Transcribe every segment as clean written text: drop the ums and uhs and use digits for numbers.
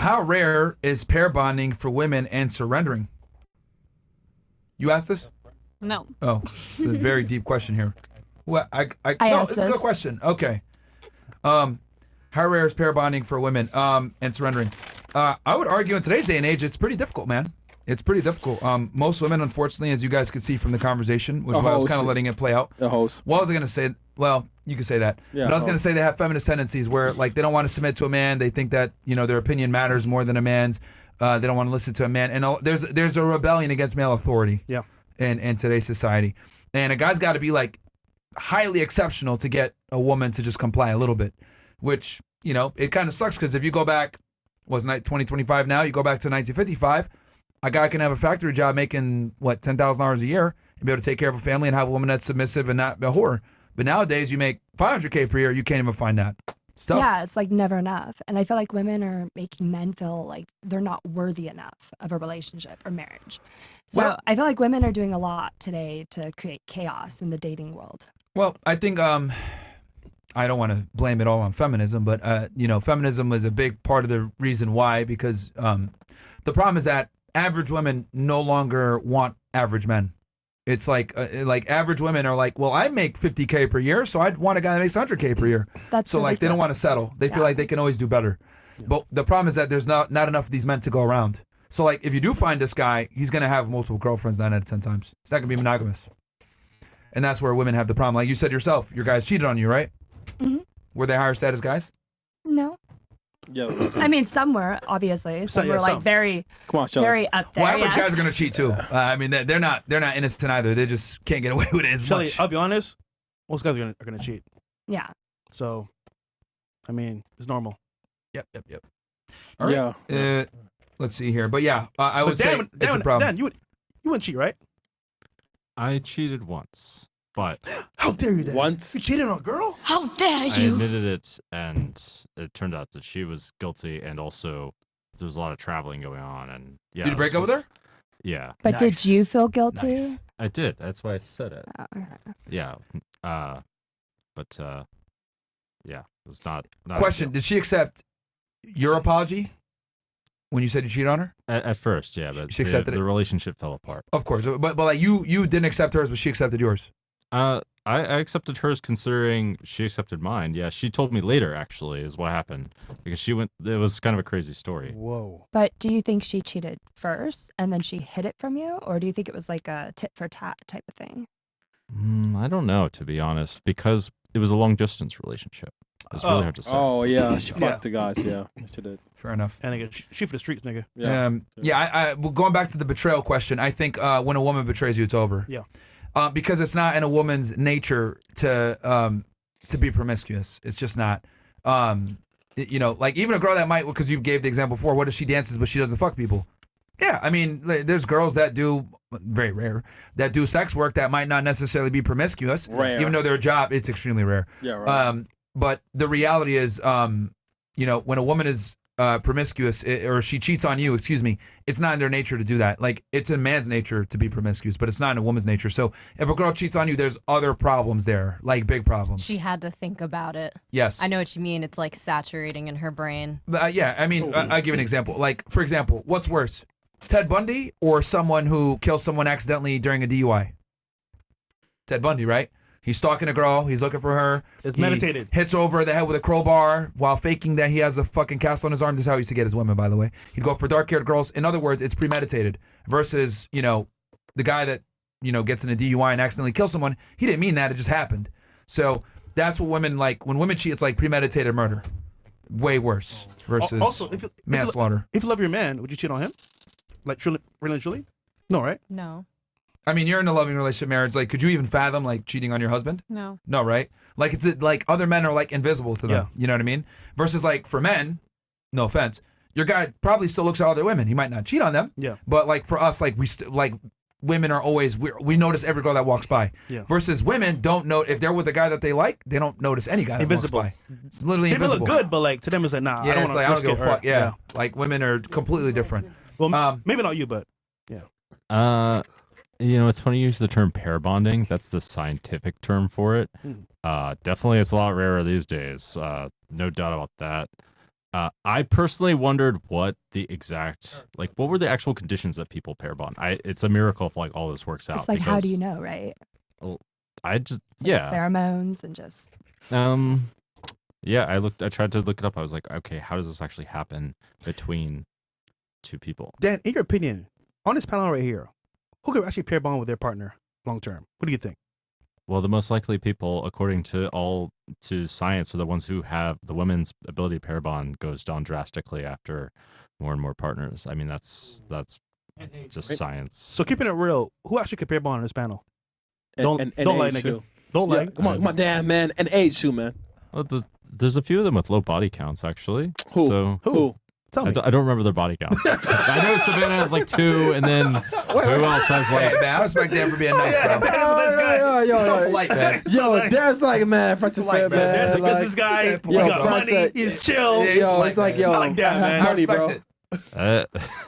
How rare is pair bonding for women and surrendering? You asked this? No. Oh, it's a very deep question here. Well, I no, asked it's a this. good question. Okay. How rare is pair bonding for women and surrendering? I would argue in today's day and age, it's pretty difficult, man. It's pretty difficult. Most women, unfortunately, as you guys could see from the conversation, which is why I was kind of letting it play out. The host. What was I going to say? Well, you could say that. Yeah, but I was going to say they have feminist tendencies where, like, they don't want to submit to a man. They think that, their opinion matters more than a man's. They don't want to listen to a man. And there's a rebellion against male authority in today's society. And a guy's got to be, like, highly exceptional to get a woman to just comply a little bit, which, it kind of sucks because if you go back, wasn't it 2025 now? You go back to 1955, a guy can have a factory job making, $10,000 a year and be able to take care of a family and have a woman that's submissive and not a whore. But nowadays, you make $500K per year, you can't even find that stuff. Yeah, it's like never enough. And I feel like women are making men feel like they're not worthy enough of a relationship or marriage. So Well- I feel like women are doing a lot today to create chaos in the dating world. Well, I think I don't want to blame it all on feminism, but feminism was a big part of the reason why, because the problem is that average women no longer want average men. It's like average women are like, well, I make $50K per year, so I'd want a guy that makes $100K per year. That's so like they don't want to settle. They feel like they can always do better. But the problem is that there's not enough of these men to go around. So like if you do find this guy, he's gonna have multiple girlfriends 9 out of 10 times. He's not gonna be monogamous. And that's where women have the problem. Like you said yourself, your guys cheated on you, right? Mm-hmm. Were they higher status guys? No. Yeah. I mean, some were, obviously. Some yeah, were like some. very, Come on, Shelly. very up there. Well, average yes. guys are gonna cheat too. I mean, they're not innocent either. They just can't get away with it as Shelly, much. I'll be honest. Most guys are gonna cheat. Yeah. So, I mean, it's normal. Yep. All right. Yeah. Let's see here, but yeah, I would But say Dan, it's a problem. Dan, you wouldn't cheat, right? I cheated once, but How dare you, Dan? Once. You cheated on a girl? How dare I you? admitted it, and it turned out that she was guilty, and also there was a lot of traveling going on, and yeah. Did you break up with her? Yeah, But Nice. did you feel guilty? Nice. I did. That's why I said it. Oh, okay. Yeah. But yeah, it was not a Question: deal. did she accept your apology when you said you cheated on her? At first, yeah, but She accepted the it? relationship fell apart. Of course, but like you didn't accept hers, but she accepted yours. I accepted hers considering she accepted mine. Yeah, she told me later, actually, is what happened. Because she went, it was kind of a crazy story. Whoa. But do you think she cheated first and then she hid it from you? Or do you think it was like a tit for tat type of thing? I don't know, to be honest, because it was a long distance relationship. It's really hard to say. Oh, yeah. She Yeah. fucked the guys, yeah. She did. Fair enough. And nigga, she for the streets, nigga. Yeah. Well, going back to the betrayal question, I think when a woman betrays you, it's over. Yeah. Because it's not in a woman's nature to be promiscuous. It's just not. Like even a girl that might, because you gave the example before, what if she dances but she doesn't fuck people? Yeah, I mean, there's girls that do, very rare, that do sex work that might not necessarily be promiscuous. Rare. Even though their job, it's extremely rare. Yeah, right. But the reality is, when a woman is promiscuous or she cheats on you, it's not in their nature to do that. Like it's in man's nature to be promiscuous, but it's not in a woman's nature. So if a girl cheats on you, there's other problems there, like big problems. She had to think about it. Yes. I know what you mean. It's like saturating in her brain. Yeah, I mean, I'll give you an example. Like, for example, what's worse, Ted Bundy or someone who kills someone accidentally during a DUI? Ted Bundy, right? He's stalking a girl. He's looking for her. It's He meditated. Hits over the head with a crowbar while faking that he has a fucking cast on his arm. This is how he used to get his women, by the way. He'd go for dark-haired girls. In other words, it's premeditated. Versus, the guy that, gets in a DUI and accidentally kills someone. He didn't mean that. It just happened. So that's what women like. When women cheat, it's like premeditated murder. Way worse versus Also, if you manslaughter. If you love your man, would you cheat on him? Like truly, really, truly? No, right? No. I mean, you're in a loving relationship marriage. Like, could you even fathom like cheating on your husband? No. No, right? Like it's like other men are like invisible to them. Yeah. You know what I mean? Versus like for men, no offense, your guy probably still looks at other women. He might not cheat on them. Yeah. But like for us, like like women are always we notice every girl that walks by. Yeah. Versus women don't know if they're with a guy that they like, they don't notice any guy that Invisible. walks by. It's literally People invisible. look good, but like to them it's like, nah, Yeah, I don't it's want like to I don't give a fuck. Yeah. Like women are completely different. Well, maybe not you, but It's funny you use the term pair bonding. That's the scientific term for it. Definitely, it's a lot rarer these days. No doubt about that. I personally wondered what the exact, what were the actual conditions that people pair bond? It's a miracle if like all this works out. It's like, how do you because know, right? I just, It's like pheromones and just. Yeah, I tried to look it up. I was like, okay, how does this actually happen between two people? Dan, in your opinion, on this panel right here, who could actually pair bond with their partner long term? What do you think? Well, the most likely people, according to science, are the ones who have the women's ability to pair bond goes down drastically after more and more partners. I mean, that's just science. So keeping it real, who actually could pair bond on this panel? And Don't lie, age nigga. too. Don't Yeah, lie. come on, damn, man. And age too, man. Well, there's a few of them with low body counts, actually. Who? So Who? Tell I me. don't remember their body counts. I know Savannah has like 2, and then who else has Hey, like? man, I respect Dan for being nice, bro. Yo, He's so polite, man. yo, that's like, man, Fresh and Fit, man. That's a like, business guy. yo, He got Fresh money. said- He's chill. Yeah, Yo, polite, it's like, man. yo, I like that, man. I howdy, respect bro. it.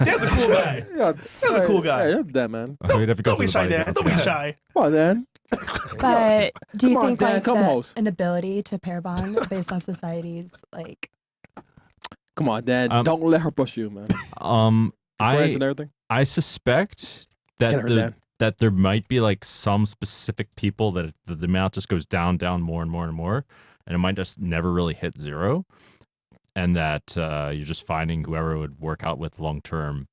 That's a cool guy. Yo, That's a cool guy. Yeah, that's that, man. We'd have to go Don't through be the shy, body Dan. counts. Don't be shy. Come on, Dan. But do you Come on, think Dan, like come that host. an ability to pair bond based on society's like? Come on, Dan. Um, Don't let her push you, man. Friends and everything. I suspect Get that her, Dan. that there might be like some specific people that the amount just goes down more and more and more, and it might just never really hit 0, and that you're just finding whoever would work out with long term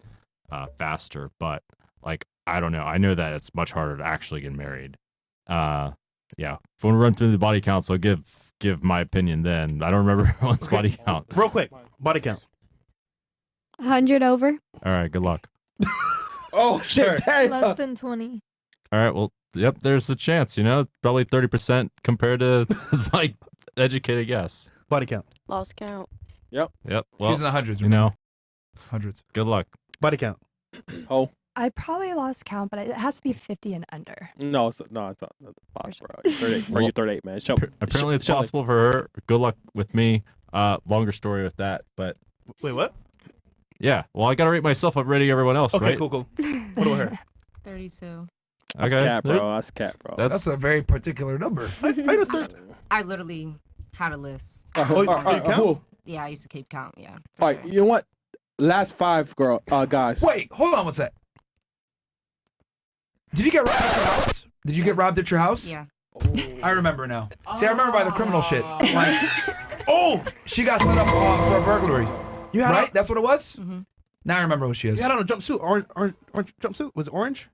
faster. But like I don't know. I know that it's much harder to actually get married. Yeah. If we run through the body counts, I'll give my opinion then. I don't remember everyone's body count. Real quick, body count. 100 over. All right. Good luck. Oh, Sure. shit, damn. Less than 20. All right. Well, yep. There's a chance. Probably 30% compared to this like educated guess. Body count. Lost count. Yep. Well, He's in the hundreds. Hundreds. good luck. Body count. Oh, I probably lost count, but it has to be 50 and under. no, it's not box, bro. You're 38. Bro, you're 38, man. Apparently, it's possible for her. Good luck with me. Longer story with that, but Wait, what? yeah. Well, I gotta rate myself. I'm rating everyone else, Okay, right? cool. What about her? 32. That's Okay. cat, bro. That's cat, bro. That's a very particular number. I literally had a list. Oh, you count? Yeah, I used to keep count. Yeah. All right, you know what? Last 5 guys. Wait, hold on one sec. Did you get robbed at your house? Did you get robbed at your house? Yeah. I remember now. See, I remember by the criminal shit. Like, she got set up for a burglary. You had Right? That's what it was? Mm-hmm. Now I remember who she is. You had on a jumpsuit. Orange jumpsuit. Was it orange?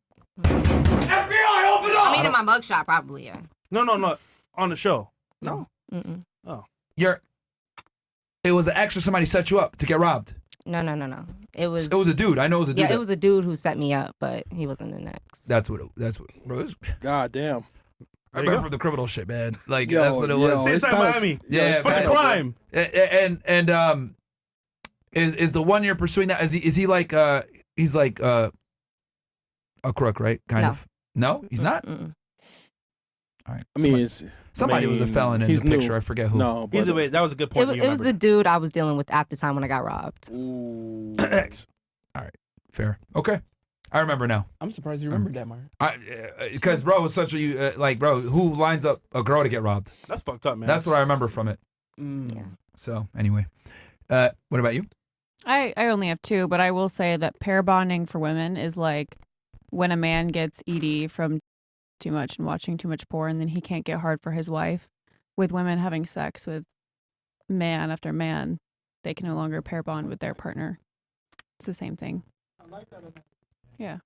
I mean, in my mugshot, probably, yeah. No. On the show. No. Mm-mm. It was an extra somebody set you up to get robbed. No. It was a dude. I know it was a dude. Yeah, it was a dude who set me up, but he wasn't the next. That's what, bro. God damn. I remember the criminal shit, man. Like, Yo, that's what it was. yo, Same side Miami. Yeah, Fucking man. crime. And is the one you're pursuing that? Is he like he's like a crook, right? Kind No. of. No, he's not. Mm-mm. All right. I mean, somebody was a felon in he's the picture. new. I forget who. No, but Either way, that was a good It point. was, you it was the remembered. dude I was dealing with at the time when I got robbed. Ooh. X. Fair. Okay. I remember now. I'm surprised you remembered that, Mario. Because bro was such a like bro who lines up a girl to get robbed. That's fucked up, man. That's what I remember from it. Yeah. So anyway, what about you? I only have 2, but I will say that pair bonding for women is like when a man gets ED from too much and watching too much porn, then he can't get hard for his wife. With women having sex with man after man, they can no longer pair bond with their partner. It's the same thing. Yeah.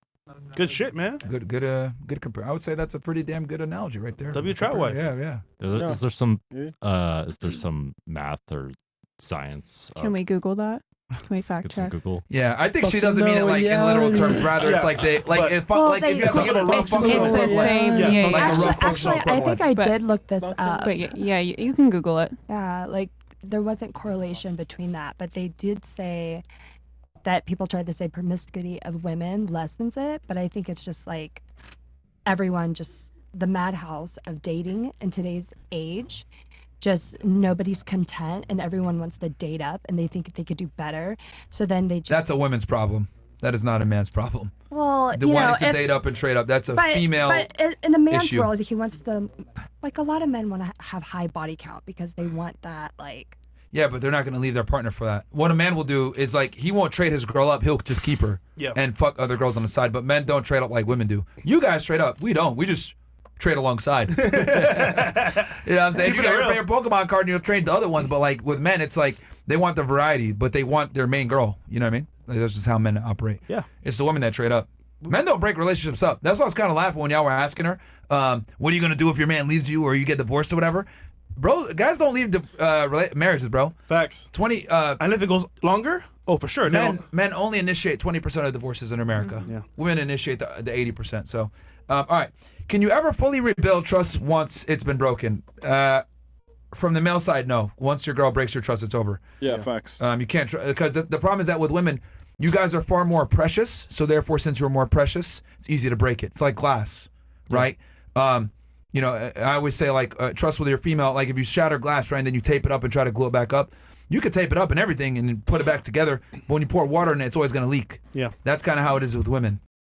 Good shit, man. Good compare. I would say that's a pretty damn good analogy right there. W Trout wife. Yeah. Is there some Yeah. is there some math or science? Can we Google that? Can we fact get some check? Google? Yeah, I think she Fucking doesn't mean it like in literal reality. terms. Rather, it's like they like But- if Well, like if you have to give a rough It's functional the equivalent. same. Yeah, Yeah. like a rough Actually, functional I think equivalent. I But- did look this up. But yeah, you can Google it. Yeah, like there wasn't correlation between that, but they did say that people tried to say promiscuity of women lessens it, but I think it's just like everyone just the madhouse of dating in today's age. Just nobody's content and everyone wants to date up and they think they could do better. So then they just That's a women's problem. That is not a man's problem. well, The you know, wanting to if, date up and trade up. That's a but, female. But in the man's issue. world, he wants to, like a lot of men want to have high body count because they want that, like, Yeah, but they're not going to leave their partner for that. What a man will do is like he won't trade his girl up. He'll just keep her and fuck other girls on the side. But men don't trade up like women do. You guys trade up. We don't. We just trade alongside. You know what I'm saying? You got your favorite Pokemon card and you'll trade the other ones. But like with men, it's like they want the variety, but they want their main girl. You know what I mean? Like, that's just how men operate. Yeah. It's the women that trade up. Men don't break relationships up. That's why I was kind of laughing when y'all were asking her, what are you going to do if your man leaves you or you get divorced or whatever? Bro, guys don't leave marriages, bro. Facts. 20. And if it goes longer, oh, for sure. Men only initiate 20% of divorces in America. Yeah. Women initiate the 80%. So, all right. Can you ever fully rebuild trust once it's been broken? From the male side, no. Once your girl breaks your trust, it's over. Yeah, facts. You can't because the problem is that with women, you guys are far more precious. So therefore, since you're more precious, it's easy to break it. It's like glass, right? You know, I always say like trust with your female. Like if you shatter glass, right, and then you tape it up and try to glue it back up, you could tape it up and everything and put it back together. But when you pour water in it, it's always going to leak. Yeah. That's kind of how it is with women.